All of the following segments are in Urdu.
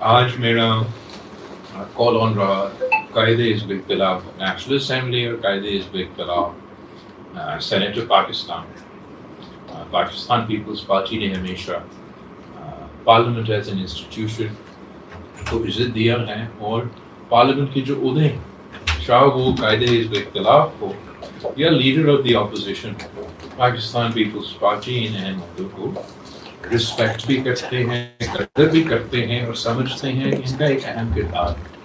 آج میرا کال آن رہا قائد حزب اختلاف نیشنل اسمبلی اور قائد حزب اختلاف سینیٹر پاکستان. پاکستان پیپلز پارٹی نے ہمیشہ پارلیمنٹ ایز این انسٹیٹیوشن کو عزت دیا ہے، اور پارلیمنٹ کے جو عہدے ہیں، شاہ وہ قائد حزب اختلاف ہو یا leader of the opposition, Pakistan Peoples Party ان اہم عہدوں کو رسپیکٹ بھی کرتے ہیں، قدر بھی کرتے ہیں، اور سمجھتے ہیں کہ ان کا ایک اہم کردار ہے.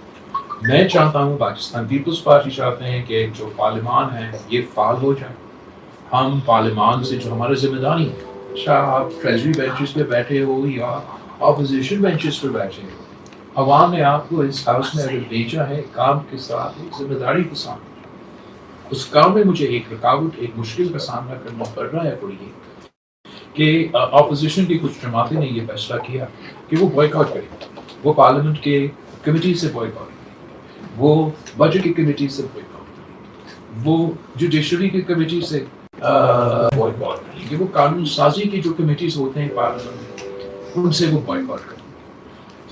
میں چاہتا ہوں، پاکستان پیپلز پارٹی چاہتے ہیں کہ جو پارلیمان ہے یہ فعال ہو جائے. ہم پارلیمان سے جو ہمارا ذمہ داری ہے، شاہ آپ ٹریجری بینچز پہ بیٹھے ہو یا اپوزیشن بینچز پہ بیٹھے ہو، عوام نے آپ کو اس ہاؤس میں اگر بھیجا ہے کام کے ساتھ، ایک ذمہ داری کے ساتھ، اس کام میں مجھے ایک رکاوٹ، ایک مشکل کا سامنا کرنا پڑ رہا ہے. پڑی کہ اپوزیشن کی کچھ جماعتیں نے یہ فیصلہ کیا کہ وہ بوائے کاٹ کرے، وہ پارلیمنٹ کے کمیٹی سے بوائے کاٹ کرے، وہ بجٹ کی کمیٹی سے بوائے کاٹ کرے، وہ جوڈیشری کی کمیٹی سے بوائے کاٹ کرے، کہ وہ قانون سازی کی جو کمیٹیز ہوتے ہیں پارلیمنٹ میں ان سے وہ بوائے کاٹ کرے.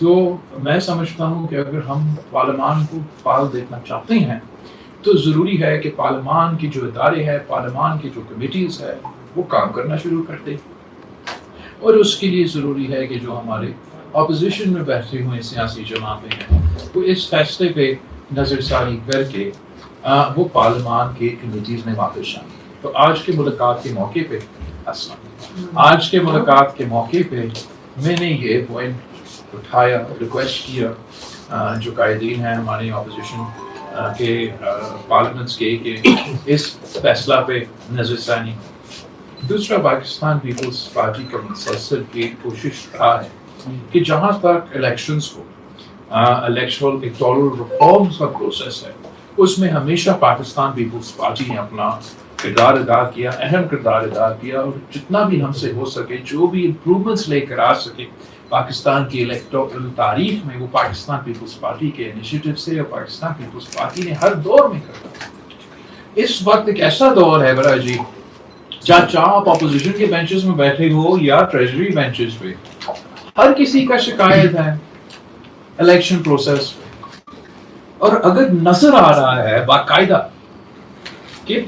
تو میں سمجھتا ہوں کہ اگر ہم پارلیمان کو فعال دیکھنا چاہتے ہیں تو ضروری ہے کہ پارلیمان کی جو ادارے ہیں، پارلیمان کی جو کمیٹیز ہے، وہ کام کرنا شروع کر دیں. اور اس کے لیے ضروری ہے کہ جو ہمارے اپوزیشن میں بیٹھے ہوئے سیاسی جماعتیں ہیں وہ اس فیصلے پہ نظر ثانی کر کے وہ پارلیمان کے کمیٹیز میں واپس شامل. تو آج کے ملاقات کے موقع پہ آج کے ملاقات کے موقع پہ میں نے یہ پوائنٹ اٹھایا، ریکویسٹ کیا جو قائدین ہیں ہمارے اپوزیشن کے پارلیمنٹس کے، کہ اس فیصلہ پہ نظر ثانی. دوسرا، پاکستان پیپلز پارٹی کا مسلسل یہ کوشش رہا ہے کہ جہاں تک الیکشنز کو الیکٹورل ریفارمز کا پروسیس ہے، اس میں ہمیشہ پاکستان پیپلز پارٹی نے اپنا کردار ادا کیا، اہم کردار ادا کیا، اور جتنا بھی ہم سے ہو سکے، جو بھی امپروومنٹس لے کر آ سکے پاکستان کی الیکٹورل تاریخ میں، وہ پاکستان پیپلز پارٹی کے انیشیٹو سے اور پاکستان پیپلز پارٹی نے ہر دور میں کرا. اس وقت ایک ایسا دور ہے برا جی، چاہے آپ اپوزیشن کے بینچز میں بیٹھے ہو یا ٹریجری بینچز پہ، ہر کسی کا شکایت ہے الیکشن پروسیس پہ. اور اگر نظر آ رہا ہے باقاعدہ کہ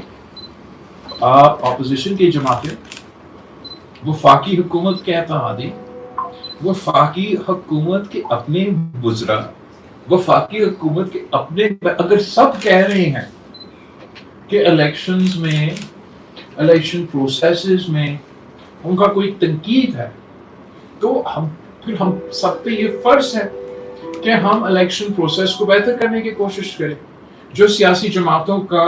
آپ اپوزیشن کی جماعتیں وفاقی حکومت کے اتحادی، وفاقی حکومت کے اپنے وزراء، وفاقی حکومت کے اپنے، اگر سب کہہ رہے ہیں کہ الیکشنز میں، الیکشن پروسیسز میں ان کا کوئی تنقید ہے، تو پھر ہم سب پہ یہ فرض ہے کہ ہم الیکشن پروسیس کو بہتر کرنے کی کوشش کریں. جو سیاسی جماعتوں کا،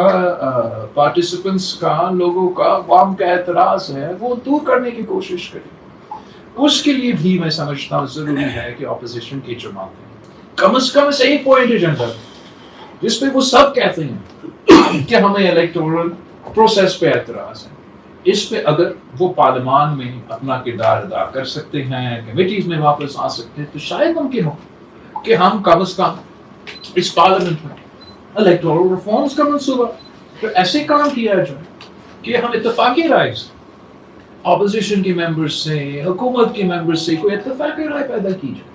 پارٹیسپنٹس کا، لوگوں کا، عوام کا اعتراض ہے وہ دور کرنے کی کوشش کریں. اس کے لیے بھی میں سمجھتا ہوں ضروری ہے کہ اپوزیشن کی جماعتیں کم از کم سے ایک پوائنٹ ایجنڈا جس پہ وہ سب کہتے ہیں کہ ہمیں الیکٹورل پروسیس پہ اعتراض ہے، اس پہ اگر وہ پارلیمان میں اپنا کردار ادا کر سکتے ہیں، کمیٹیز میں واپس آ سکتے ہیں، تو شاید ممکن ہو کہ ہم کم از کم اس پارلیمنٹ میں الیکٹورل ریفارمز کا منصوبہ تو ایسے کام کیا جائے کہ ہم اتفاقی رائے سے، اپوزیشن کے ممبرز سے، حکومت کے ممبرز سے کوئی اتفاقی رائے پیدا کی جائے،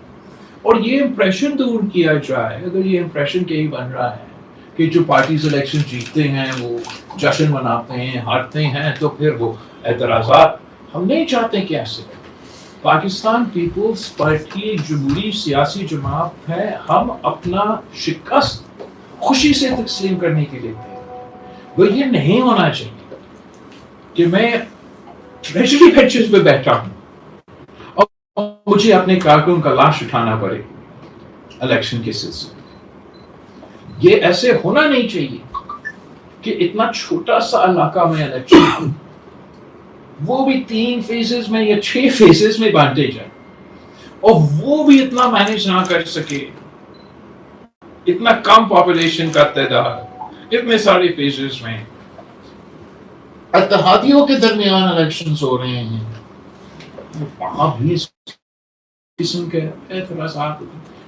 اور یہ امپریشن دور کیا جائے. اگر یہ امپریشن یہی بن رہا ہے کہ جو پارٹیز الیکشن جیتتے ہیں وہ جشن مناتے ہیں، ہارتے ہیں، تو پھر وہ اعتراضات ہم نہیں چاہتے کہ ایسے. پاکستان پیپلز پارٹی ایک جمہوری سیاسی جماعت ہے، ہم اپنا شکست خوشی سے تسلیم کرنے کے لیے تھے. وہ یہ نہیں ہونا چاہیے کہ میں ٹریجری بینچز پہ بیٹھا ہوں اور مجھے اپنے کارکن کا لاش اٹھانا پڑے الیکشن کے سلسلے. یہ ایسے ہونا نہیں چاہیے کہ اتنا چھوٹا سا علاقہ میں الیکشن، وہ بھی 3 فیزز میں یا 6 فیزز میں بانٹے جائیں، اور وہ بھی اتنا مینیج نہ کر سکے، اتنا کم پاپولیشن کا تعداد، اتنے سارے فیزز میں اتحادیوں کے درمیان الیکشنز ہو رہے ہیں، وہاں بھی اس قسم کے اعتراضات.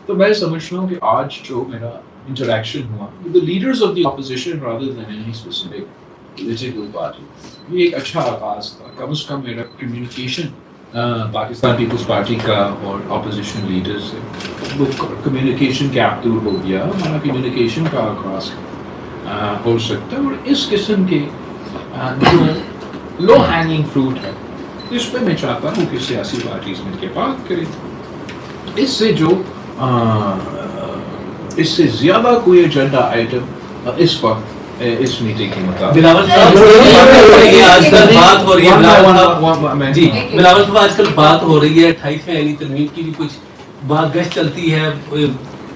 تو میں سمجھتا ہوں کہ آج جو میرا انٹریکشن ہوا with the leaders of the opposition rather than any specific political party، یہ ایک اچھا آغاز تھا. کم از کم میرا کمیونیکیشن پاکستان پیپلز پارٹی کا اور اپوزیشن لیڈر سے وہ کمیونیکیشن گیپ دور ہو گیا، ہمارا کمیونیکیشن کا آغاز ہو سکتا ہے. اور اس قسم کے جو لو ہینگنگ فروٹ ہے اس پہ میں چاہتا ہوں کہ سیاسی پارٹیز مل کے بات کریں. اس سے جو اس سے زیادہ کوئی ایجنڈا آئٹم اس وقت اس میٹنگ کے مطابق بلاول صاحب آج کل بات ہو رہی ہے، جی بلاول صاحب آج کل بات ہو رہی ہے 28ویں آئینی ترمیم کی بھی کچھ بات گشت چلتی ہے،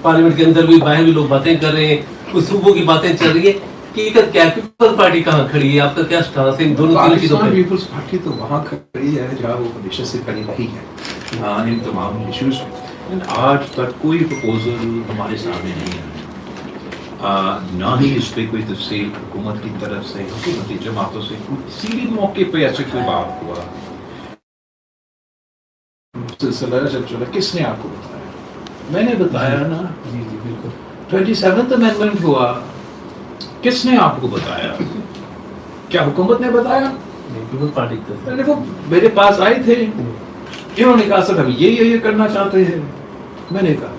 پارلیمنٹ کے اندر بھی باہر بھی لوگ باتیں کر رہے ہیں، کچھ صوبوں کی باتیں چل رہی ہے کہ کیا پیپلز پارٹی کہاں کھڑی ہے؟ آپ کا کیا سٹانس ہے ان دونوں تینوں چیزوں پہ؟ پیپلز پارٹی تو وہاں کھڑی ہے جہاں وہ ہمیشہ سے کھڑی رہی ہے ان تمام ایشوز میں. آج تک کوئی پرپوزل ہمارے سامنے نہیں ہے، نہ ہی اس پہ کوئی تفصیل حکومت کی طرف سے حکومتی جماعتوں سے کسی بھی موقع پہ ایسے کوئی بات ہوا. سلسلہ جب چلا کس نے آپ کو بتایا؟ میں نے بتایا نا. جی جی بالکل. 27th امینڈمنٹ ہوا، کس نے آپ کو بتایا؟ کیا حکومت نے بتایا؟ پیپلز پارٹی وہ میرے پاس آئے تھے، انہوں نے کہا سر ہم یہ کرنا چاہتے ہیں. میں نے کہا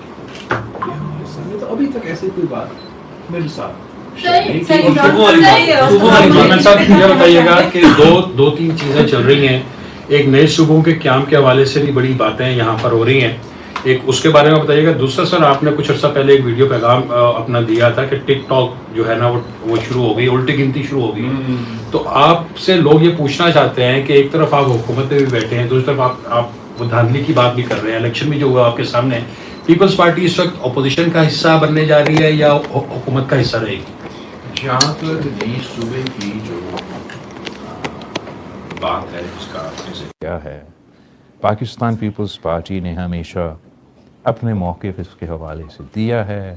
یہ ہمارے سامنے تو ابھی تک ایسی کوئی بات میرے ساتھ. صاحب یہ بتائیے گا کہ دو تین چیزیں چل رہی ہیں. ایک نئے صوبوں کے قیام کے حوالے سے بھی بڑی باتیں یہاں پر ہو رہی ہیں، ایک اس کے بارے میں بتائیے گا. دوسرا سر آپ نے کچھ عرصہ پہلے ایک ویڈیو پیغام اپنا دیا تھا کہ ٹک ٹاک جو ہے نا وہ شروع ہو گئی، الٹی گنتی شروع ہو گئی. تو آپ سے لوگ یہ پوچھنا چاہتے ہیں کہ ایک طرف آپ حکومت میں بھی بیٹھے ہیں، دوسری طرف آپ وہ دھاندلی کی بات بھی کر رہے ہیں. الیکشن بھی جو ہوا آپ کے سامنے، پیپلز پارٹی اس وقت اپوزیشن کا حصہ بننے جا رہی ہے یا حکومت کا حصہ رہے گی؟ جہاں تک نئی صوبے کی جو بات ہے اس کا کیا ہے، پاکستان پیپلز پارٹی نے ہمیشہ اپنے موقف اس کے حوالے سے دیا ہے،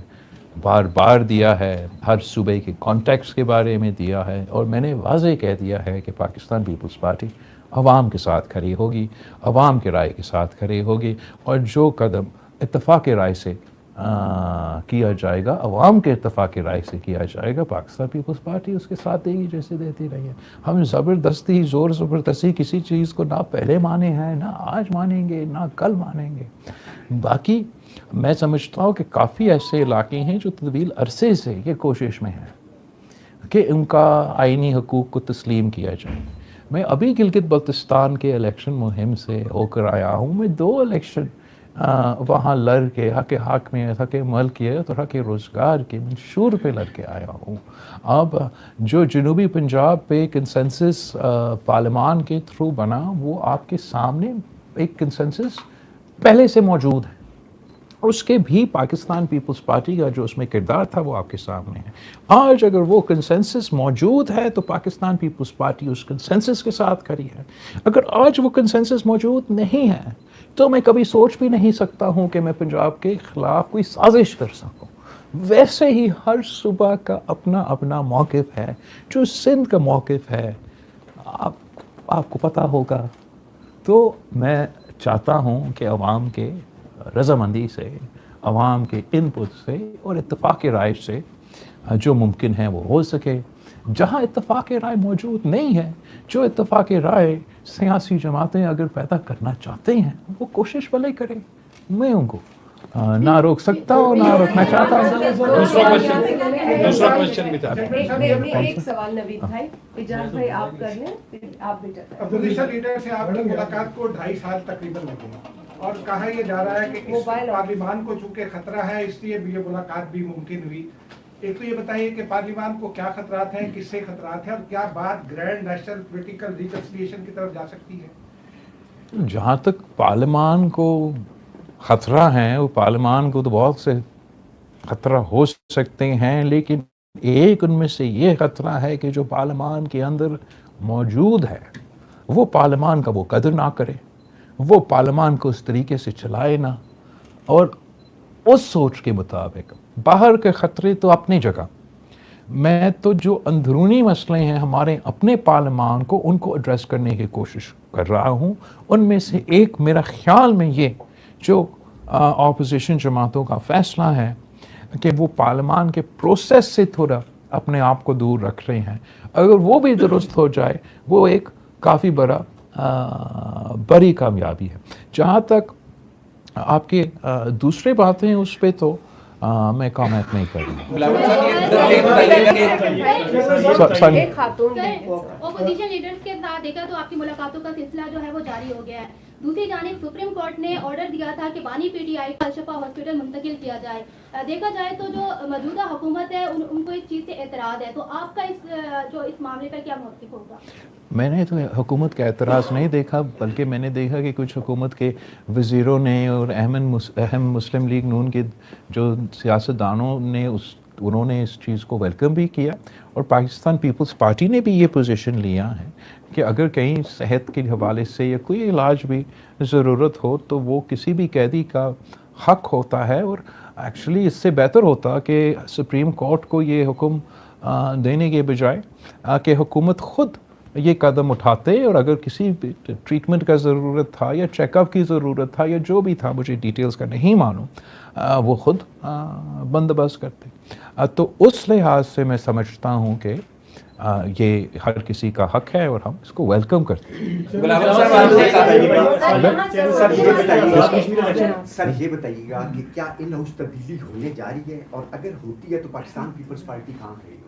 بار بار دیا ہے، ہر صوبے کے کانٹیکٹس کے بارے میں دیا ہے. اور میں نے واضح کہہ دیا ہے کہ پاکستان پیپلز پارٹی عوام کے ساتھ کھڑی ہوگی، عوام کے رائے کے ساتھ کھڑی ہوگی، اور جو قدم اتفاق رائے سے کیا جائے گا، عوام کے اتفاق رائے سے کیا جائے گا، پاکستان پیپلز پارٹی اس کے ساتھ دے گی جیسے دیتی رہی ہے. ہم زبردستی زور زبردستی کسی چیز کو نہ پہلے مانے ہیں، نہ آج مانیں گے، نہ کل مانیں گے. باقی میں سمجھتا ہوں کہ کافی ایسے علاقے ہیں جو طویل عرصے سے یہ کوشش میں ہیں کہ ان کا آئینی حقوق کو تسلیم کیا جائے. میں ابھی گلگت بلتستان کے الیکشن مہم سے ہو کر آیا ہوں. میں 2 الیکشن وہاں لڑ کے حق حاکمیت، حق ملکیت اور حق روزگار کے منشور پہ لڑ کے آیا ہوں. اب جو جنوبی پنجاب پہ کنسنسس پارلیمان کے تھرو بنا، وہ آپ کے سامنے ایک کنسنسس پہلے سے موجود ہے. اس کے بھی پاکستان پیپلز پارٹی کا جو اس میں کردار تھا وہ آپ کے سامنے ہے. آج اگر وہ کنسنسس موجود ہے تو پاکستان پیپلز پارٹی اس کنسنسس کے ساتھ کھڑی ہے. اگر آج وہ کنسنسس موجود نہیں ہے تو میں کبھی سوچ بھی نہیں سکتا ہوں کہ میں پنجاب کے خلاف کوئی سازش کر سکوں. ویسے ہی ہر صوبہ کا اپنا اپنا موقف ہے. جو سندھ کا موقف ہے آپ کو پتہ ہوگا. تو میں چاہتا ہوں کہ عوام کے رضامندی سے، عوام کے انپٹ سے اور اتفاق رائے سے جو ممکن ہے وہ ہو سکے. جہاں اتفاق رائے موجود نہیں ہے، جو اتفاق رائے سیاسی جماعتیں اگر پیدا کرنا چاہتے ہیں وہ کوشش بھلے کریں. میں ان کو نہ روک سکتا ہوں نہ روکنا چاہتا ہوں. دوسرا کوشچن بھی تھا. ایک سوال نوید بھائی، اجاز بھائی آپ کر لیں پھر آپ بھی چلیں. اپوزیشن لیڈر سے آپ کی ملاقات کو 2.5 سال تقریباً لگے اور کہا یہ جا رہا ہے کہ اس پارلیمان کو چونکہ خطرہ ہے اس لیے یہ ملاقات بھی ممکن ہوئی. ایک تو یہ بتائیے کہ پارلیمان کو کیا خطرات ہیں، کس سے خطرات ہیں، اور کیا بات گرینڈ نیشنل پولیٹیکل ریکنسیلیشن کی طرف جا سکتی ہے؟ جہاں تک پارلیمان کو خطرہ ہیں، وہ پارلیمان کو تو بہت سے خطرہ ہو سکتے ہیں، لیکن ایک ان میں سے یہ خطرہ ہے کہ جو پارلیمان کے اندر موجود ہے وہ پارلیمان کا وہ قدر نہ کرے، وہ پارلیمان کو اس طریقے سے چلائے نہ، اور اس سوچ کے مطابق. باہر کے خطرے تو اپنی جگہ، میں تو جو اندرونی مسئلے ہیں ہمارے اپنے پارلیمان کو، ان کو ایڈریس کرنے کی کوشش کر رہا ہوں. ان میں سے ایک میرا خیال میں یہ جو اپوزیشن جماعتوں کا فیصلہ ہے کہ وہ پارلیمان کے پروسیس سے تھوڑا اپنے آپ کو دور رکھ رہے ہیں، اگر وہ بھی درست ہو جائے وہ ایک کافی بڑا بڑی کامیابی ہے. جہاں تک آپ کے دوسرے باتیں اس پہ تو میں کامنٹ نہیں کروں گا. ایک خاتون اپوزیشن لیڈرز کے ساتھ دیکھا تو آپ کی ملاقاتوں کا سلسلہ جو ہے وہ جاری ہو گیا ہے. دوسری جانب سپریم کورٹ نے آرڈر دیا تھا کہ بانی پی ٹی آئی کو الشفا ہاسپٹل منتقل کیا جائے. دیکھا جائے تو جو موجودہ حکومت ہے ان کو اس چیز سے اعتراض ہے, تو آپ کا اس معاملے پر کیا موقف ہوگا؟ میں نے تو حکومت کا اعتراض نہیں دیکھا, بلکہ میں نے دیکھا کہ کچھ حکومت کے وزیروں نے اور اہم مسلم لیگ نون کے جو سیاستدانوں نے انہوں نے اس چیز کو ویلکم بھی کیا, اور پاکستان پیپلز پارٹی نے بھی یہ پوزیشن لیا ہے کہ اگر کہیں صحت کے حوالے سے یا کوئی علاج بھی ضرورت ہو تو وہ کسی بھی قیدی کا حق ہوتا ہے. اور ایکچولی اس سے بہتر ہوتا کہ سپریم کورٹ کو یہ حکم دینے کے بجائے کہ حکومت خود یہ قدم اٹھاتے, اور اگر کسی بھی ٹریٹمنٹ کا ضرورت تھا یا چیک اپ کی ضرورت تھا یا جو بھی تھا, مجھے ڈیٹیلز کا نہیں معلوم, وہ خود بندوبست کرتے. تو اس لحاظ سے میں سمجھتا ہوں کہ یہ ہر کسی کا حق ہے اور ہم اس کو ویلکم کرتے ہیں. سر یہ بتائیے گا کہ کیا ان ہاؤس تبدیلی ہونے جا رہی ہے, اور اگر ہوتی ہے تو پاکستان پیپلز پارٹی کہاں کھڑی ہوگی؟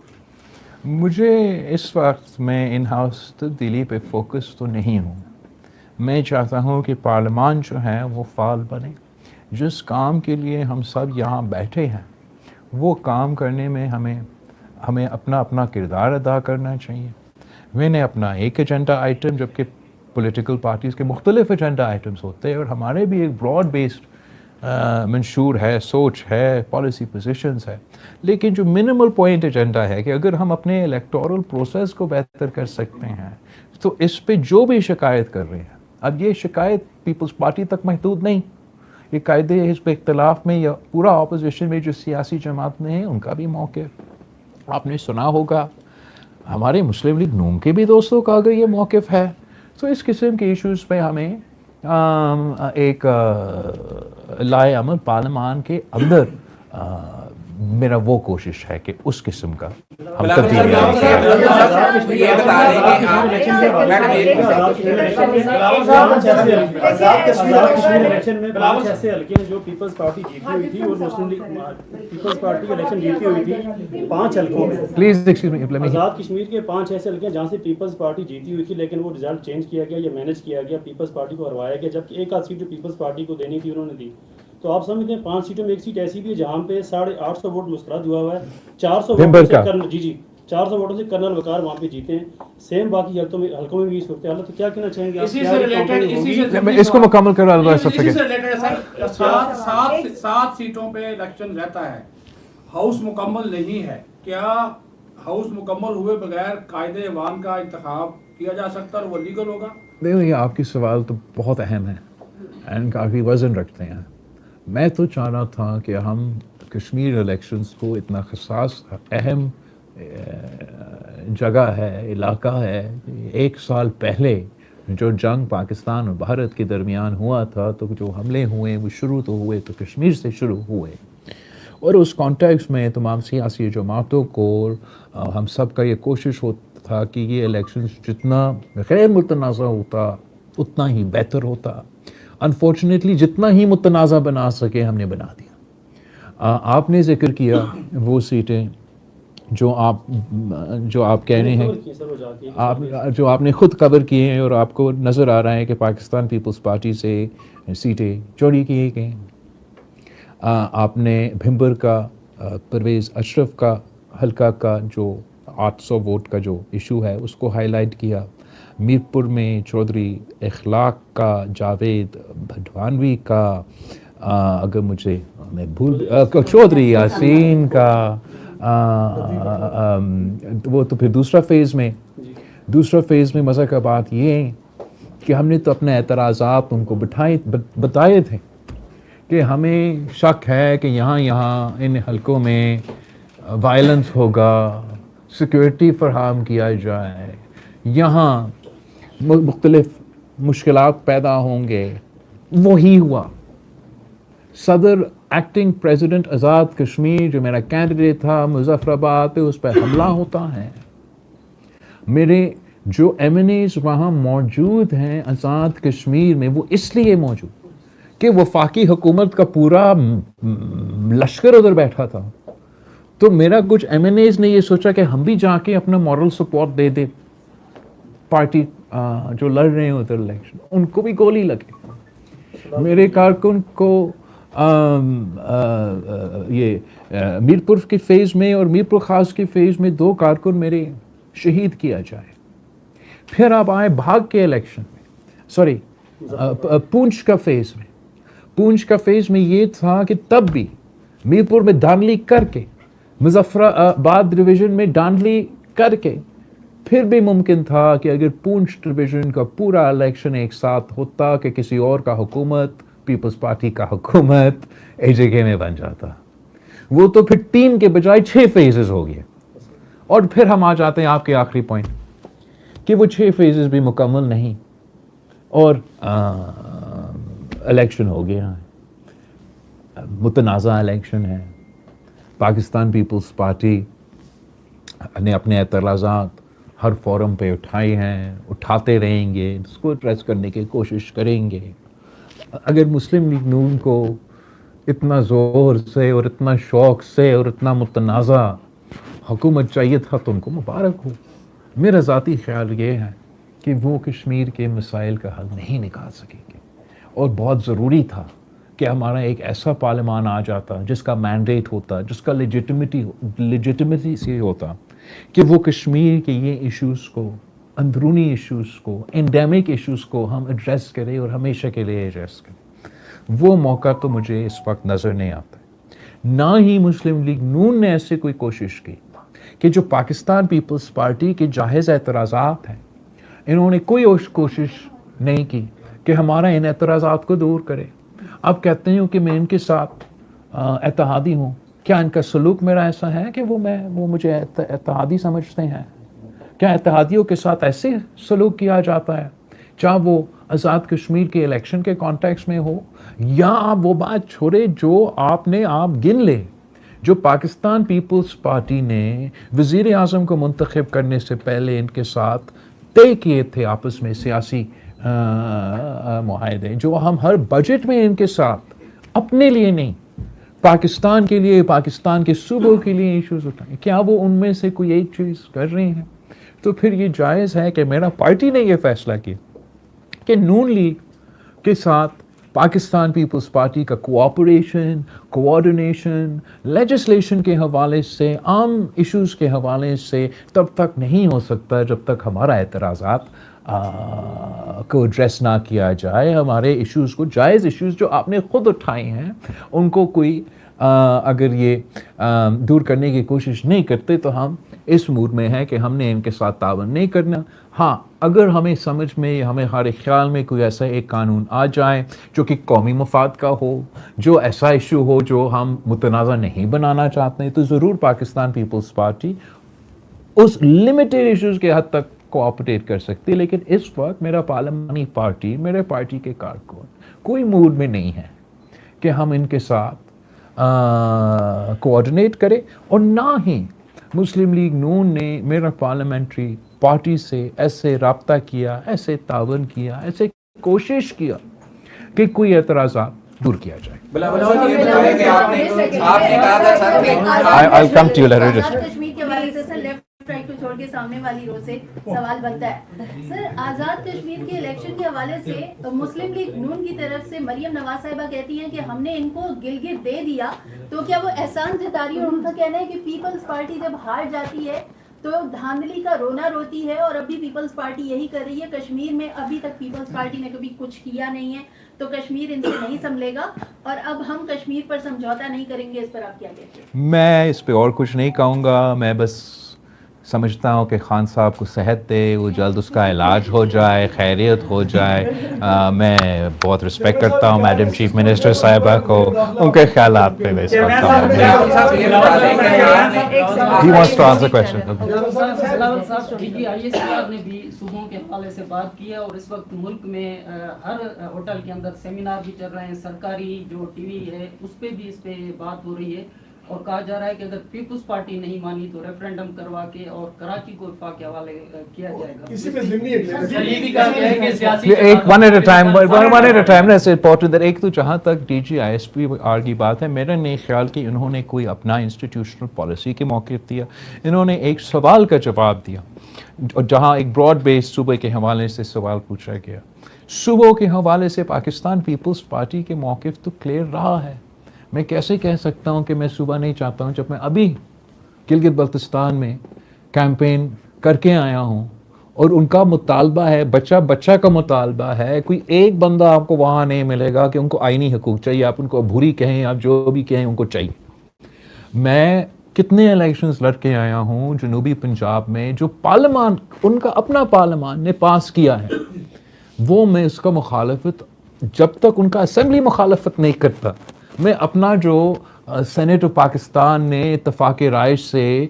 مجھے اس وقت میں ان ہاؤس تبدیلی پہ فوکس تو نہیں ہوں. میں چاہتا ہوں کہ پارلیمان جو ہے وہ فعال بنے. جس کام کے لیے ہم سب یہاں بیٹھے ہیں وہ کام کرنے میں ہمیں اپنا کردار ادا کرنا چاہیے. میں نے اپنا ایک ایجنڈا آئٹم, جبکہ پولیٹیکل پارٹیز کے مختلف ایجنڈا آئٹمز ہوتے ہیں, اور ہمارے بھی ایک براڈ بیسڈ منشور ہے, سوچ ہے, پالیسی پوزیشنز ہے. لیکن جو منیمل پوائنٹ ایجنڈا ہے کہ اگر ہم اپنے الیکٹورل پروسیس کو بہتر کر سکتے ہیں تو اس پہ جو بھی شکایت کر رہے ہیں, اب یہ شکایت پیپلز پارٹی تک محدود نہیں, یہ قائد حزب اختلاف میں یا پورا اپوزیشن میں جو سیاسی جماعت میں ہیں ان کا بھی موقف. آپ نے سنا ہوگا ہمارے مسلم لیگ نون کے بھی دوستوں کا اگر یہ موقف ہے, تو اس قسم کے ایشوز پہ ہمیں ایک لائے عمل پارلیمان کے اندر میرا وہ کوشش ہے کہ اس قسم کا ہم تبدیلی جو پیپلز پارٹی جیتی ہوئی تھی اور مسلم لیگ پیپلز پارٹی الیکشن جیتی ہوئی تھی 5 حلقوں میں, please excuse me, Azad Kashmir کے 5 ایسے حلقے جہاں سے پیپلز پارٹی جیتی ہوئی تھی, لیکن وہ رزلٹ چینج کیا گیا یا مینیج کیا گیا, پیپلز پارٹی کو ہروایا گیا, جبکہ ایک آدھ سیٹ جو پیپلز پارٹی کو دینی تھی انہوں نے دی. تو آپ سمجھتے ہیں 5 سیٹوں میں ایک سیٹ ایسی بھی ہے جہاں پہ 850 ووٹ مسترد ہوا ہوا ہے, 400 ووٹوں سے 400 ووٹوں سے کرنل وقار وہاں پہ جیتے ہیں. سیم باقی حلقوں میں بھی صورت حال ہے. تو کیا کہنا چاہیں گے آپ؟ اس کو مکمل کرو. اسی سے ریلیٹڈ سر 7 سیٹوں پہ الیکشن رہتا ہے, ہاؤس مکمل نہیں ہے, کیا ہاؤس مکمل ہوئے بغیر قائد ایوان کا انتخاب کیا جا سکتا اور وہ لیگل ہوگا؟ دیکھو یہ آپ کی سوال تو بہت اہم ہے اینڈ کافی وزن رکھتے ہیں. میں تو چاہ رہا تھا کہ ہم کشمیر الیکشنز کو اتنا حساس اہم جگہ ہے, علاقہ ہے, 1 سال پہلے جو جنگ پاکستان اور بھارت کے درمیان ہوا تھا, تو جو حملے ہوئے وہ شروع تو ہوئے تو کشمیر سے شروع ہوئے, اور اس کانٹیکس میں تمام سیاسی جماعتوں کو ہم سب کا یہ کوشش ہوتا تھا کہ یہ الیکشنز جتنا غیر متنازع ہوتا اتنا ہی بہتر ہوتا. انفارچونیٹلی جتنا ہی متنازع بنا سکے ہم نے بنا دیا. آپ نے ذکر کیا وہ سیٹیں جو آپ کہہ رہے ہیں, جو آپ نے خود کور کیے ہیں, اور آپ کو نظر آ رہا ہے کہ پاکستان پیپلز پارٹی سے سیٹیں چوری کی گئیں. آپ نے بھمبر کا پرویز اشرف کا حلقہ کا جو 800 ووٹ کا جو ایشو ہے اس کو ہائی لائٹ کیا. میرپور میں چودھری اخلاق کا, جاوید بھٹوانوی کا, اگر مجھے میں چودھری یاسین کا, وہ تو پھر دوسرا فیز میں مزہ کا بات یہ کہ ہم نے تو اپنے اعتراضات ان کو بتائے تھے کہ ہمیں شک ہے کہ یہاں ان حلقوں میں وائلنس ہوگا, سیکورٹی فراہم کیا جائے, یہاں مختلف مشکلات پیدا ہوں گے. وہی ہوا. صدر ایکٹنگ پریزیڈنٹ آزاد کشمیر جو میرا کینڈیڈیٹ تھا مظفر آباد پہ, اس پہ حملہ ہوتا ہے. جو MNAs وہاں موجود ہیں آزاد کشمیر میں، وہ اس لیے موجود کہ وفاقی حکومت کا پورا لشکر ادھر بیٹھا تھا. تو میرا کچھ MNAs نے یہ سوچا کہ ہم بھی جا کے اپنا مورل سپورٹ دے دیں پارٹی جو لڑ رہے ہیں ادھر الیکشن. ان کو بھی گولی لگے. میرے کارکن کو یہ میرپور کے فیز میں اور میرپور خاص کے فیز میں 2 کارکن میرے شہید کیا جائے. پھر آپ آئے بھاگ کے الیکشن میں، سوری پونچھ کا فیز میں. پونچھ کا فیز میں یہ تھا کہ تب بھی میرپور میں دھاندلی کر کے، مظفر آباد ڈویژن میں دھاندلی کر کے، پھر بھی ممکن تھا کہ اگر پونچھ ڈویژن کا پورا الیکشن ایک ساتھ ہوتا کہ کسی اور کا حکومت، پیپلز پارٹی کا حکومت AJK میں بن جاتا. وہ تو پھر 3 کے بجائے 6 فیزز ہو گئے. اور پھر ہم آ جاتے ہیں آپ کے آخری پوائنٹ کہ وہ 6 فیزز بھی مکمل نہیں اور الیکشن ہو گیا ہے، متنازع الیکشن ہے. پاکستان پیپلز پارٹی نے اپنے اعتراضات ہر فورم پہ اٹھائے ہیں، اٹھاتے رہیں گے، اس کو ایڈریس کرنے کی کوشش کریں گے. اگر مسلم لیگ نون کو اتنا زور سے اور اتنا شوق سے اور اتنا متنازع حکومت چاہیے تھا تو ان کو مبارک ہو. میرا ذاتی خیال یہ ہے کہ وہ کشمیر کے مسائل کا حل نہیں نکال سکیں گے، اور بہت ضروری تھا کہ ہمارا ایک ایسا پارلیمان آ جاتا جس کا مینڈیٹ ہوتا، جس کا لیجٹمیسی سے ہوتا کہ وہ کشمیر کے یہ ایشوز کو، اندرونی ایشوز کو، انڈیمک ایشوز کو ہم ایڈریس کریں اور ہمیشہ کے لیے ایڈریس کریں. وہ موقع تو مجھے اس وقت نظر نہیں آتا. نہ ہی مسلم لیگ نون نے ایسے کوئی کوشش کی کہ جو پاکستان پیپلز پارٹی کے جائز اعتراضات ہیں، انہوں نے کوئی کوشش نہیں کی کہ ہمارا ان اعتراضات کو دور کرے. آپ کہتے ہیں کہ میں ان کے ساتھ اتحادی ہوں، کیا ان کا سلوک میرا ایسا ہے کہ وہ مجھے اتحادی سمجھتے ہیں؟ کیا اتحادیوں کے ساتھ ایسے سلوک کیا جاتا ہے، چاہے وہ آزاد کشمیر کے الیکشن کے کانٹیکس میں ہو، یا آپ وہ بات چھوڑے جو آپ گن لے جو پاکستان پیپلز پارٹی نے وزیر اعظم کو منتخب کرنے سے پہلے ان کے ساتھ طے کیے تھے آپس میں سیاسی معاہدے، جو ہم ہر بجٹ میں ان کے ساتھ اپنے لیے نہیں، پاکستان کے لیے، پاکستان کے صوبوں کے لیے ایشوز اٹھائیں. کیا وہ ان میں سے کوئی ایک چیز کر رہے ہیں؟ تو پھر یہ جائز ہے کہ میرا پارٹی نے یہ فیصلہ کیا کہ نون لیگ کے ساتھ پاکستان پیپلز پارٹی کا کوآپریشن، کوآرڈینیشن، لیجسلیشن کے حوالے سے، عام ایشوز کے حوالے سے تب تک نہیں ہو سکتا جب تک ہمارا اعتراضات کو ایڈریس نہ کیا جائے. ہمارے ایشوز کو، جائز ایشوز جو آپ نے خود اٹھائے ہیں، ان کو کوئی اگر یہ دور کرنے کی کوشش نہیں کرتے تو ہم اس موڈ میں ہیں کہ ہم نے ان کے ساتھ تعاون نہیں کرنا. ہاں، اگر ہمیں سمجھ میں، ہمارے خیال میں کوئی ایسا ایک قانون آ جائے جو کہ قومی مفاد کا ہو، جو ایسا ایشو ہو جو ہم متنازع نہیں بنانا چاہتے ہیں، تو ضرور پاکستان پیپلز پارٹی اس لمیٹڈ ایشوز کے حد تک کوآپریٹ کر سکتی ہے. لیکن اس وقت میرا پارلیمانی پارٹی، میرے پارٹی کے کارکن کوئی موڈ میں نہیں ہے کہ ہم ان کے ساتھ کوآرڈینیٹ کریں، اور نہ ہی مسلم لیگ نون نے میرا پارلیمنٹری پارٹی سے ایسے رابطہ کیا، ایسے تعاون کیا، ایسے کوشش کیا کہ کوئی اعتراضات دور کیا جائے. کو چھوڑ کے سامنے والی رو سے سوال بنتا ہے. سر، آزاد کشمیر کے الیکشن کے حوالے سے مسلم لیگ نون کی طرف سے مریم نواز صاحبہ کہتی ہیں کہ ہم نے ان کو گلگت دے دیا، تو کیا وہ احسان جتا رہی ہے؟ اور ان کا کہنا ہے کہ پیپلز پارٹی جب ہار جاتی ہے تو دھاندلی کا رونا روتی ہے، اور ابھی پیپلز پارٹی یہی کر رہی ہے. کشمیر میں ابھی تک پیپلز پارٹی نے کبھی کچھ کیا نہیں ہے، تو کشمیر ان سے نہیں سنبھلے گا، اور اب ہم کشمیر پر سمجھوتا نہیں کریں گے. اس پر آپ کیا کہتے ہیں؟ میں اس پہ اور کچھ نہیں کہوں گا. میں بس سمجھتا ہوں کہ خان صاحب کو صحت دے، وہ جلد اس کا علاج ہو جائے، خیریت ہو جائے. میں بہت رسپیکٹ کرتا ہوں میڈم چیف منسٹر صاحبہ کو، ان کے خیالات پہ میں اس وقت نے بھی صوبوں کے حوالے سے بات کی ہے، اور اس وقت ملک میں ہر ہوٹل کے اندر سیمینار بھی چل رہے ہیں، سرکاری جو ٹی وی ہے اس پہ بھی اس پہ بات ہو رہی ہے. اور کہا جا رہا ہے کہ اگر پیپلز پارٹی نہیں مانی تو ریفرینڈم کروا کے اور کراچی کو وفاق کے حوالے کیا جائے گا. کسی میں ضمنی یہ بھی کہا گیا ہے کہ سیاسی ایک one at a time نا ایسے important ایک تو جہاں تک D G I S P R کی بات ہے، میرا نہیں خیال کہ انہوں نے کوئی اپنا انسٹیٹیوشنل پالیسی کے موقف دیا. انہوں نے ایک سوال کا جواب دیا جہاں ایک براڈ بیس صوبے کے حوالے سے سوال پوچھا گیا. صوبوں کے حوالے سے پاکستان پیپلز پارٹی کے موقف تو کلیئر رہا ہے. میں کیسے کہہ سکتا ہوں کہ میں صوبہ نہیں چاہتا ہوں جب میں ابھی گلگت بلتستان میں کیمپین کر کے آیا ہوں اور ان کا مطالبہ ہے، بچہ کا مطالبہ ہے. کوئی ایک بندہ آپ کو وہاں نہیں ملے گا کہ ان کو آئینی حقوق چاہیے، آپ ان کو عبوری کہیں، آپ جو بھی کہیں ان کو چاہیے. میں کتنے الیکشنز لڑ کے آیا ہوں جنوبی پنجاب میں جو پارلیمان ان کا اپنا پارلیمان نے پاس کیا ہے، وہ میں اس کا مخالفت جب تک ان کا اسمبلی مخالفت نہیں کرتا، میں اپنا جو سینٹ آف پاکستان نے اتفاق رائے سے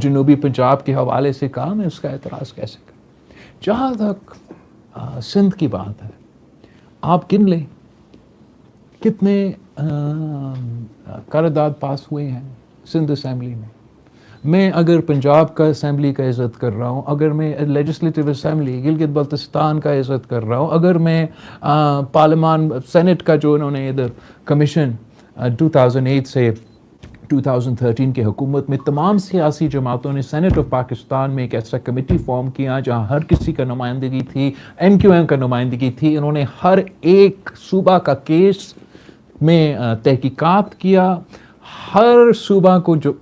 جنوبی پنجاب کے حوالے سے کہا، میں اس کا اعتراض کیسے کروں. جہاں تک سندھ کی بات ہے، آپ گن لیں کتنے قرارداد پاس ہوئے ہیں سندھ اسمبلی میں. میں اگر پنجاب کا اسمبلی کا عزت کر رہا ہوں، اگر میں لیجسلیٹو اسمبلی گلگت بلتستان کا عزت کر رہا ہوں، اگر میں پارلیمان سینٹ کا جو انہوں نے ادھر کمیشن 2008 سے 2013 کے حکومت میں تمام سیاسی جماعتوں نے سینٹ آف پاکستان میں ایک ایسا کمیٹی فارم کیا جہاں ہر کسی کا نمائندگی تھی، این کیو ایم کا نمائندگی تھی. انہوں نے ہر ایک صوبہ کا کیس میں تحقیقات کیا، ہر صوبہ کو جو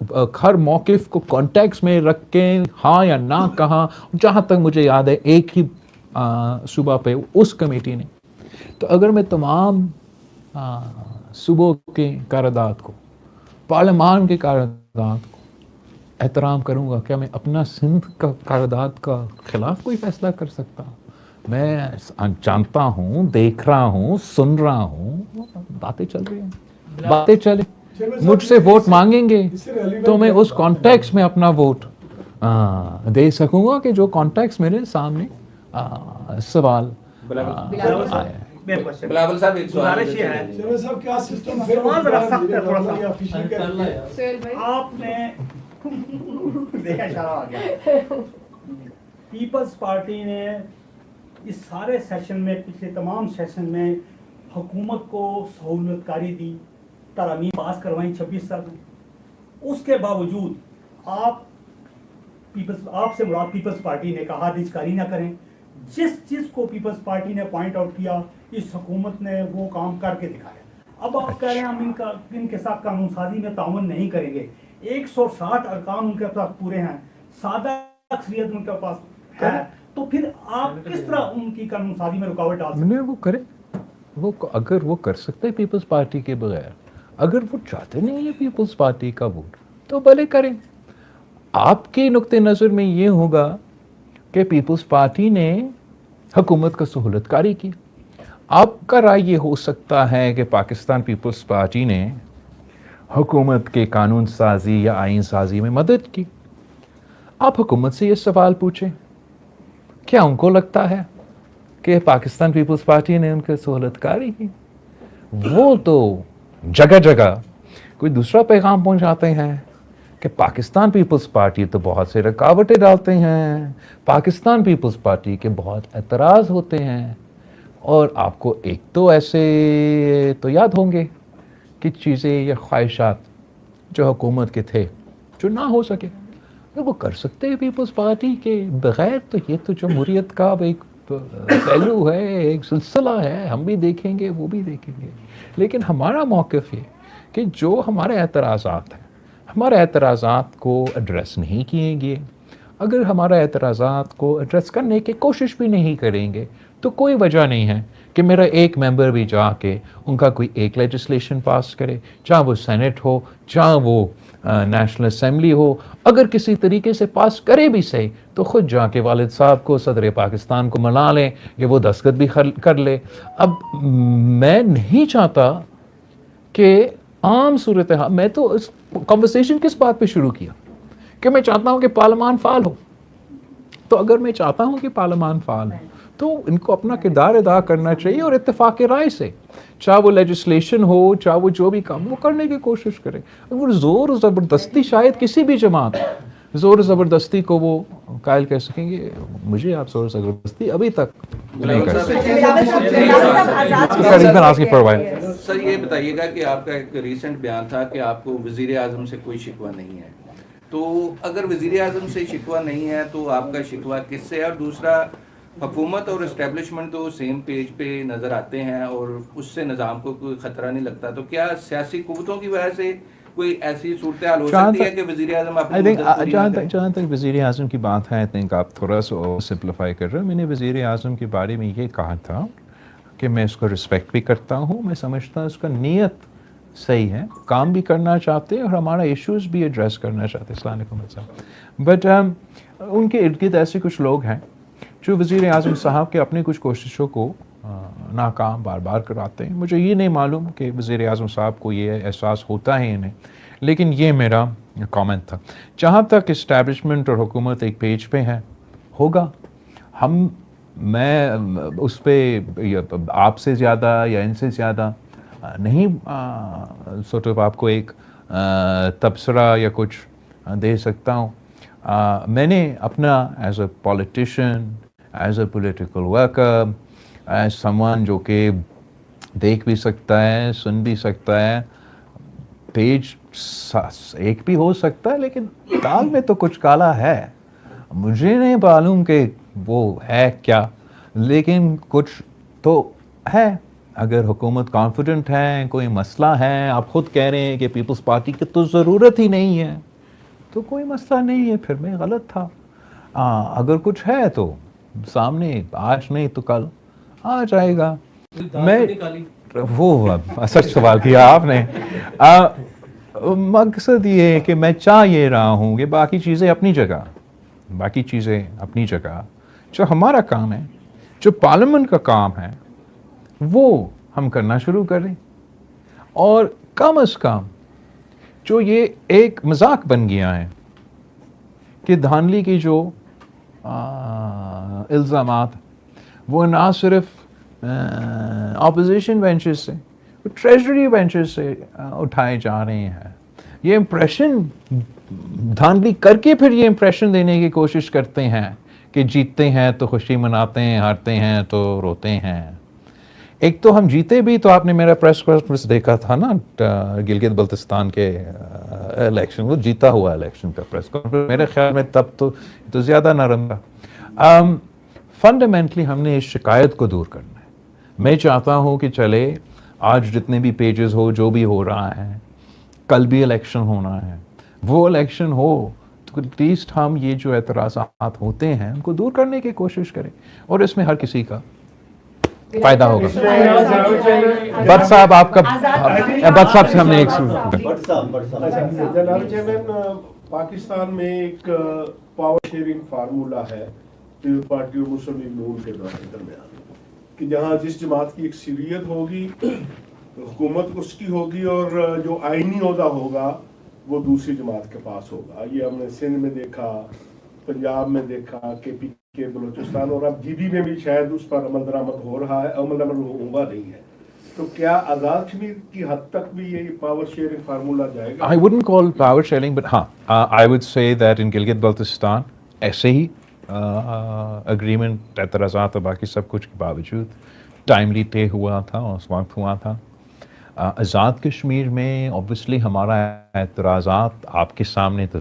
ہر موقف کو کانٹیکس میں رکھ کے ہاں یا نہ کہا. جہاں تک مجھے یاد ہے ایک ہی صوبہ پہ اس کمیٹی نے. تو اگر میں تمام صوبوں کے قرارداد کو، پارلیمان کے قرارداد کو احترام کروں گا، کیا میں اپنا سندھ کا قرارداد کا خلاف کوئی فیصلہ کر سکتا ہوں؟ میں جانتا ہوں، دیکھ رہا ہوں، سن رہا ہوں، باتیں چل رہی ہیں، باتیں چلیں. مجھ سے ووٹ مانگیں گے تو میں اس کانٹیکس میں اپنا ووٹ دے سکوں گا کہ جو کانٹیکس میرے سامنے سوال آیا ہے. بلاول صاحب ایک سوال ہے. آپ نے پیپلز پارٹی نے اس سارے سیشن میں، پچھلے تمام سیشن میں حکومت کو سہولت کاری دی، ترامیم پاس کروائیں 26 سال میں. اس کے باوجود آپ سے مراد پیپلز پارٹی نے کہا دیج کاری نہ کریں. جس چیز کو پیپلز پارٹی نے پوائنٹ آؤٹ کیا، اس حکومت نے وہ کام کر کے دکھایا. اب آپ کہہ رہے ہیں ہم ان کے ساتھ قانون سازی میں تعاون نہیں کریں گے. 160 ارکان ان کے پاس پورے ہیں، سادہ اکثریت ان کے پاس ہے، تو پھر آپ کس طرح ان کی قانون سازی میں رکاوٹ ڈال سکتے ہیں؟ وہ کریں، وہ اگر وہ کر سکتے ہیں پیپلز پارٹی کے بغیر. اگر وہ چاہتے نہیں ہیں پیپلز پارٹی کا ووٹ تو بھلے کریں. آپ کے نقطۂ نظر میں یہ ہوگا کہ پیپلز پارٹی نے حکومت کا سہولت کاری کی. آپ کا رائے یہ ہو سکتا ہے کہ پاکستان پیپلز پارٹی نے حکومت کے قانون سازی یا آئین سازی میں مدد کی. آپ حکومت سے یہ سوال پوچھیں، کیا ان کو لگتا ہے کہ پاکستان پیپلز پارٹی نے ان کی سہولت کاری کی؟ وہ تو جگہ جگہ کوئی دوسرا پیغام پہنچاتے ہیں کہ پاکستان پیپلز پارٹی تو بہت سے رکاوٹیں ڈالتے ہیں، پاکستان پیپلز پارٹی کے بہت اعتراض ہوتے ہیں. اور آپ کو ایک تو ایسے تو یاد ہوں گے کہ چیزیں یا خواہشات جو حکومت کے تھے جو نہ ہو سکے، اگر وہ کر سکتے ہیں پیپلز پارٹی کے بغیر، تو یہ تو جمہوریت کا ایک پہلو ہے، ایک سلسلہ ہے. ہم بھی دیکھیں گے، وہ بھی دیکھیں گے. لیکن ہمارا موقف یہ کہ جو ہمارے اعتراضات ہیں، ہمارے اعتراضات کو ایڈریس نہیں کیے گئے. اگر ہمارے اعتراضات کو ایڈریس کرنے کی کوشش بھی نہیں کریں گے تو کوئی وجہ نہیں ہے کہ میرا ایک ممبر بھی جا کے ان کا کوئی ایک لیجسلیشن پاس کرے، چاہے وہ سینٹ ہو، چاہے وہ نیشنل اسمبلی ہو. اگر کسی طریقے سے پاس کرے بھی صحیح تو خود جا کے والد صاحب کو، صدر پاکستان کو منا لیں کہ وہ دستخط بھی کر لے. اب میں نہیں چاہتا کہ عام صورتحال، میں تو اس کنورسیشن کس بات پہ شروع کیا کہ میں چاہتا ہوں کہ پارلیمان فعال ہو. تو اگر میں چاہتا ہوں کہ پارلیمان فعال ہو تو ان کو اپنا کردار ادا کرنا چاہیے اور اتفاق رائے سے، چاہے وہ لیجسلیشن ہو، چاہے وہ جو بھی کام وہ کرنے کی کوشش کرے. وہ زور و زبردستی شاید کسی بھی جماعت زور و زبردستی کو وہ قائل کر سکیں گے. مجھے آپ زور و زبردستی ابھی تک نہیں کر سکتے. سر یہ بتائیے گا کہ آپ کا ایک ریسنٹ بیان تھا کہ آپ کو وزیر اعظم سے کوئی شکوہ نہیں ہے، تو اگر وزیر اعظم سے شکوہ نہیں ہے تو آپ کا شکوہ کس سے ہے؟ اور دوسرا، حکومت اور اسٹیبلشمنٹ تو سیم پیج پہ نظر آتے ہیں اور اس سے نظام کو کوئی خطرہ نہیں لگتا، تو کیا سیاسی قوتوں کی وجہ سے کوئی ایسی صورتحال ہو سکتی ہے کہ وزیر اعظم جہاں تک وزیر اعظم کی بات ہے، آئی تھنک آپ تھوڑا سا سمپلیفائی کر رہے ہیں. میں نے وزیر اعظم کے بارے میں یہ کہا تھا کہ میں اس کو رسپیکٹ بھی کرتا ہوں، میں سمجھتا ہوں اس کا نیت صحیح ہے، کام بھی کرنا چاہتے ہیں اور ہمارا ایشوز بھی ایڈریس کرنا چاہتے ہیں. السلام علیکم صاحب. بٹ ان کے ارد گرد ایسے کچھ لوگ ہیں جو وزیر اعظم صاحب کے اپنی کچھ کوششوں کو ناکام بار بار کراتے ہیں. مجھے یہ نہیں معلوم کہ وزیر اعظم صاحب کو یہ احساس ہوتا ہے انہیں، لیکن یہ میرا کامنٹ تھا. جہاں تک اسٹیبلشمنٹ اور حکومت ایک پیج پہ ہے، ہوگا. میں اس پہ آپ سے زیادہ یا ان سے زیادہ نہیں سورٹ آف آپ کو ایک تبصرہ یا کچھ دے سکتا ہوں. میں نے اپنا as a politician, as a political worker, as Samoon جو کہ دیکھ بھی سکتا ہے، سن بھی سکتا ہے، پیج ایک بھی ہو سکتا ہے لیکن دال میں تو کچھ کالا ہے. مجھے نہیں معلوم کہ وہ ہے کیا، لیکن کچھ تو ہے. اگر حکومت کانفیڈنٹ ہے، کوئی مسئلہ ہے، آپ خود کہہ رہے ہیں کہ پیپلز پارٹی کی تو ضرورت ہی نہیں ہے، تو کوئی مسئلہ نہیں ہے. پھر میں غلط تھا. اگر کچھ ہے تو سامنے آج نہیں تو کل آ جائے گا. میں وہ سچ سوال کیا آپ نے. مقصد یہ ہے کہ میں چاہ یہ رہا ہوں کہ باقی چیزیں اپنی جگہ، جو ہمارا کام ہے، جو پارلیمنٹ کا کام ہے، وہ ہم کرنا شروع کریں. اور کم از کم جو یہ ایک مذاق بن گیا ہے کہ دھاندلی کی جو الزامات وہ نہ صرف اپوزیشن بینچز سے، ٹریجری بینچز سے اٹھائے جا رہے ہیں. یہ امپریشن دھاندلی کر کے پھر یہ امپریشن دینے کی کوشش کرتے ہیں کہ جیتتے ہیں تو خوشی مناتے ہیں، ہارتے ہیں تو روتے ہیں. ایک تو ہم جیتے بھی، تو آپ نے میرا پریس کانفرنس دیکھا تھا نا گلگت بلتستان کے الیکشن، وہ جیتا ہوا الیکشن کا پریس کانفرنس. میرے خیال میں تب تو زیادہ نرم تھا. فنڈامنٹلی ہم نے اس شکایت کو دور کرنا ہے. میں چاہتا ہوں کہ چلے آج جتنے بھی پیجز ہو، جو بھی ہو رہا ہے، کل بھی الیکشن ہونا ہے، وہ الیکشن ہو تو ایٹ لیسٹ ہم یہ جو اعتراضات ہوتے ہیں ان کو دور کرنے کی کوشش کریں، اور اس میں ہر کسی کا فائدہ ہوگا. بٹ صاحب آپ کا بٹ صاحب سے ہم نے ایک جناب چیئرمین، پاکستان میں ایک پاور شیئرنگ فارمولا ہے پیپلز پارٹی اور مسلم لیگ نون کے درمیان، کہ جہاں جس جماعت کی اکثریت ہوگی حکومت اس کی ہوگی، اور جو آئینی عہدہ ہوگا وہ دوسری جماعت کے پاس ہوگا. یہ ہم نے سندھ میں دیکھا، پنجاب میں دیکھا، کے پی کے بلوچستان، اور اب جی ڈی میں بھی شاید اس پر عمل درآمد ہو رہا ہے، عمل درآمد ہوا نہیں ہے. تو کیا آزاد کشمیر کی حد تک بھی یہ پاور شیئرنگ فارمولا جائے گا؟ I wouldn't call power sharing, but I would say that in Gilgit Baltistan ایسے ہی اگریمنٹ اعتراضات اور باقی سب کچھ کے باوجود ٹائملی طے ہوا تھا اور اس وقت ہوا تھا. آزاد کشمیر میں اوبویسلی ہمارا اعتراضات آپ کے سامنے تو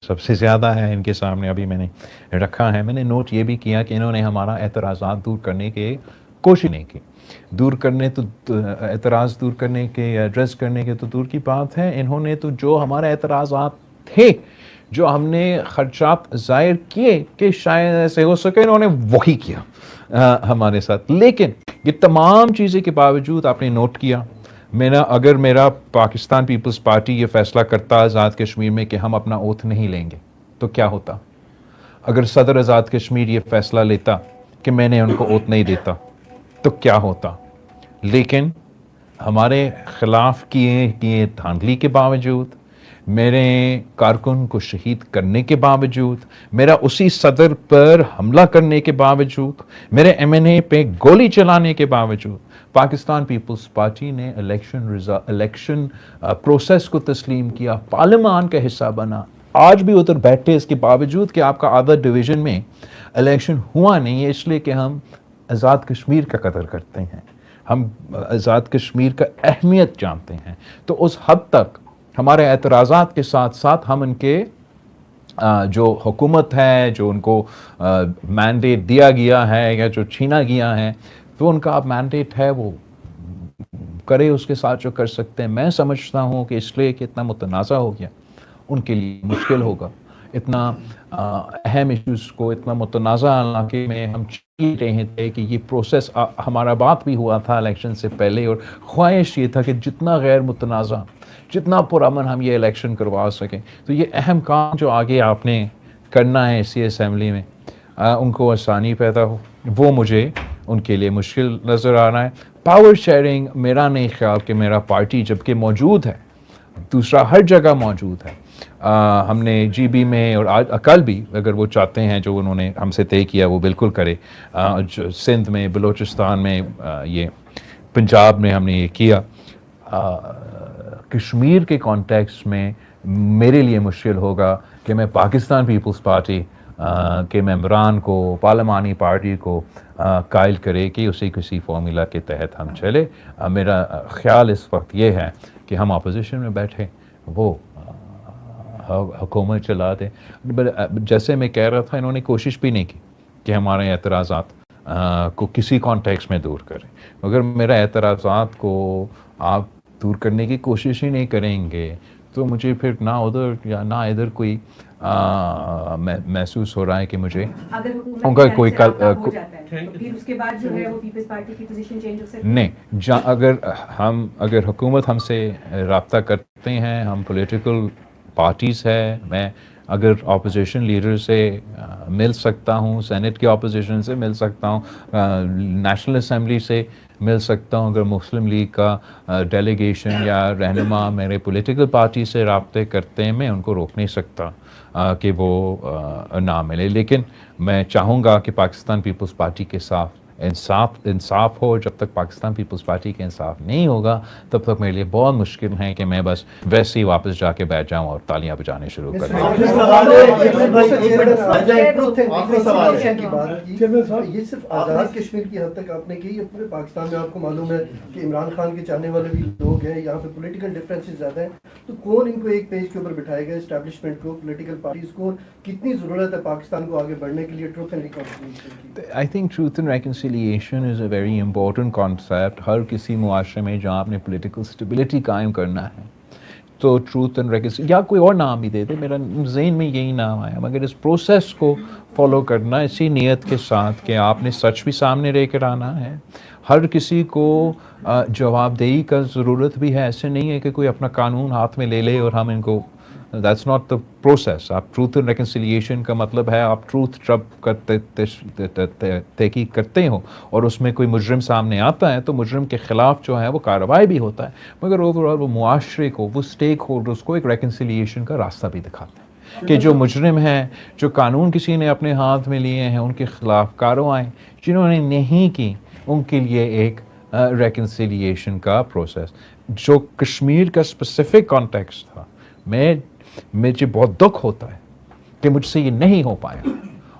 سب سے زیادہ ہے، ان کے سامنے ابھی میں نے رکھا ہے. میں نے نوٹ یہ بھی کیا کہ انہوں نے ہمارا اعتراضات دور کرنے کی کوشش نہیں کی. اعتراض دور کرنے کے، ایڈریس کرنے کے تو دور کی بات ہے. انہوں نے تو جو ہمارے اعتراضات تھے، جو ہم نے خدشات ظاہر کیے کہ شاید ایسے ہو سکے، انہوں نے وہی کیا ہمارے ساتھ. لیکن یہ تمام چیزیں کے باوجود آپ نے نوٹ کیا، اگر میرا پاکستان پیپلز پارٹی یہ فیصلہ کرتا آزاد کشمیر میں کہ ہم اپنا اوتھ نہیں لیں گے تو کیا ہوتا؟ اگر صدر آزاد کشمیر یہ فیصلہ لیتا کہ میں نے ان کو اوتھ نہیں دیتا تو کیا ہوتا؟ لیکن ہمارے خلاف کیے دھاندلی کے باوجود، میرے کارکن کو شہید کرنے کے باوجود، میرا اسی صدر پر حملہ کرنے کے باوجود، میرے ایم این اے پہ گولی چلانے کے باوجود پاکستان پیپلز پارٹی نے الیکشن پروسیس کو تسلیم کیا، پارلیمان کا حصہ بنا، آج بھی ادھر بیٹھے اس کے باوجود کہ آپ کا آدھا ڈویژن میں الیکشن ہوا نہیں ہے، اس لیے کہ ہم آزاد کشمیر کا قدر کرتے ہیں، ہم آزاد کشمیر کا اہمیت جانتے ہیں۔ تو اس حد تک ہمارے اعتراضات کے ساتھ ساتھ ہم ان کے جو حکومت ہے، جو ان کو مینڈیٹ دیا گیا ہے یا جو چھینا گیا ہے، تو ان کا اب مینڈیٹ ہے، وہ کرے اس کے ساتھ جو کر سکتے ہیں۔ میں سمجھتا ہوں کہ اس لیے کہ اتنا متنازع ہو گیا، ان کے لیے مشکل ہوگا اتنا اہم ایشوز کو اتنا متنازع علاقے میں ہم چل رہے تھے کہ یہ پروسیس ہمارا بات بھی ہوا تھا الیکشن سے پہلے، اور خواہش یہ تھا کہ جتنا غیر متنازع، جتنا پرامن ہم یہ الیکشن کروا سکیں۔ تو یہ اہم کام جو آگے آپ نے کرنا ہے اسی اسمبلی میں، ان کو آسانی پیدا ہو، وہ مجھے ان کے لیے مشکل نظر آ رہا ہے۔ پاور شیئرنگ میرا نہیں خیال کہ میرا پارٹی جبکہ موجود ہے، دوسرا ہر جگہ موجود ہے، ہم نے جی بی میں اور آج کل بھی اگر وہ چاہتے ہیں جو انہوں نے ہم سے طے کیا وہ بالکل کرے، سندھ میں، بلوچستان میں، یہ پنجاب میں ہم نے یہ کیا۔ کشمیر کے کانٹیکس میں میرے لیے مشکل ہوگا کہ میں پاکستان پیپلز پارٹی کے ممبران کو، پارلیمانی پارٹی کو قائل کرے کہ اسی کسی فارمولا کے تحت ہم چلے۔ میرا خیال اس وقت یہ ہے کہ ہم اپوزیشن میں بیٹھے، وہ حکومت چلا دے۔ جیسے میں کہہ رہا تھا، انہوں نے کوشش بھی نہیں کی کہ ہمارے اعتراضات کو کسی کانٹیکس میں دور کریں۔ اگر میرے اعتراضات کو آپ دور کرنے کی کوشش ہی نہیں کریں گے تو مجھے پھر نہ ادھر یا نہ ادھر کوئی محسوس ہو رہا ہے کہ مجھے ان کا کوئی نہیں۔ اگر حکومت ہم سے رابطہ کرتے ہیں، ہم پولیٹیکل پارٹیز ہے، میں اگر اپوزیشن لیڈر سے مل سکتا ہوں، سینٹ کے اپوزیشن سے مل سکتا ہوں، نیشنل اسمبلی سے مل سکتا ہوں، اگر مسلم لیگ کا ڈیلیگیشن یا رہنما میرے پولیٹیکل پارٹی سے رابطے کرتے ہیں، میں ان کو روک نہیں سکتا کہ وہ نہ ملے۔ لیکن میں چاہوں گا کہ پاکستان پیپلز پارٹی کے ساتھ انصاف ہو۔ جب تک پاکستان پیپلز پارٹی کا انصاف نہیں ہوگا تب تک میرے لیے بہت مشکل ہے کہ میں بس ویسے ہی واپس جا کے بیٹھ جاؤں اور تالیاں بجانے شروع کر دوں۔ یہ صرف آزاد کشمیر کی حد تک آپ نے کی، پورے پاکستان میں آپ کو معلوم ہے کہ عمران خان کے چاہنے والے بھی لوگ ہیں، یہاں پہ پولیٹیکل ڈفرینسز زیادہ ہیں، تو کون ان کو ایک پیج کے اوپر بٹھائے گا؟ اسٹیبلشمنٹ کو، پولیٹیکل پارٹیز کو کتنی ضرورت ہے پاکستان کو آگے بڑھنے کے لیے ٹروتھ اینڈ ریکنسیلیشن کی؟ I think truth and reconciliation is a very important concept۔ ہر کسی معاشرے میں جہاں آپ نے پولیٹیکل اسٹیبلٹی قائم کرنا ہے تو ٹروتھ اینڈ ریکنسیلیشن، یا کوئی اور نام بھی دے دے، میرا ذہن میں یہی نام آیا، مگر اس پروسیس کو فالو کرنا اسی نیت کے ساتھ کہ آپ نے سچ بھی سامنے لے کر آنا ہے۔ ہر کسی کو جواب دہی کا ضرورت بھی ہے، ایسے نہیں ہے کہ کوئی اپنا قانون ہاتھ میں لے لے اور ہم ان کو، دیٹس ناٹ دا پروسیس۔ آپ ٹروتھ اینڈ ریکنسیلیشن کا مطلب ہے آپ ٹروتھ جب تحقیق کرتے ہو اور اس میں کوئی مجرم سامنے آتا ہے تو مجرم کے خلاف جو ہے وہ کارروائی بھی ہوتا ہے، مگر اوور آل وہ معاشرے کو، وہ اسٹیک ہولڈرس کو ایک ریکنسیلیشن کا راستہ بھی دکھاتے ہیں کہ جو مجرم ہیں، جو قانون کسی نے اپنے ہاتھ میں لیے ہیں، ان کے خلاف کارروائیں جنہوں نے نہیں کی، ان کے لیے ایک ریکنسیلیشن کا پروسیس۔ جو کشمیر کا اسپیسیفک کانٹیکسٹ تھا، مجھے بہت دکھ ہوتا ہے کہ مجھ سے یہ نہیں ہو پایا،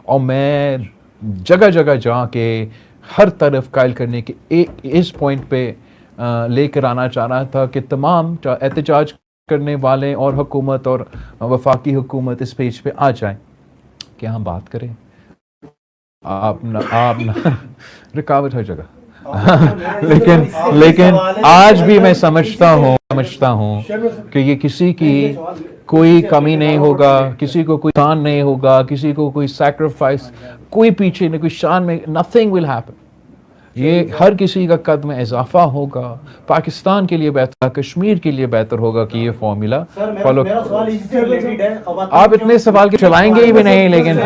اور میں جگہ جگہ جا کے ہر طرف قائل کرنے کے اس پوائنٹ پہ لے کر آنا چاہ رہا تھا کہ تمام احتجاج کرنے والے اور حکومت اور وفاقی حکومت اس پیج پہ آ جائیں کہ ہم بات کریں۔ آپ نہ رکاوٹ ہر جگہ لیکن آج بھی میں سمجھتا ہوں کہ یہ کسی کی کوئی کمی نہیں ہوگا، کسی کو کوئی شان نہیں ہوگا، کسی کو کوئی سیکریفائس، کوئی پیچھے نہیں، کوئی شان میں nothing will happen۔ یہ ہر کسی کا قدم اضافہ ہوگا، پاکستان کے لیے بہتر، کشمیر کے لیے بہتر ہوگا کہ یہ فارمولا فالو۔ آپ اتنے سوال کے چلائیں گے ہی بھی نہیں، لیکن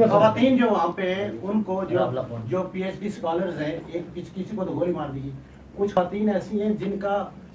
خواتین جو وہاں پہ ہیں ان کو جو پی ایچ ڈی اسکالرز ہیں، ایک کسی کو تو گولی مار دی، کچھ خواتین ایسی ہیں جن کا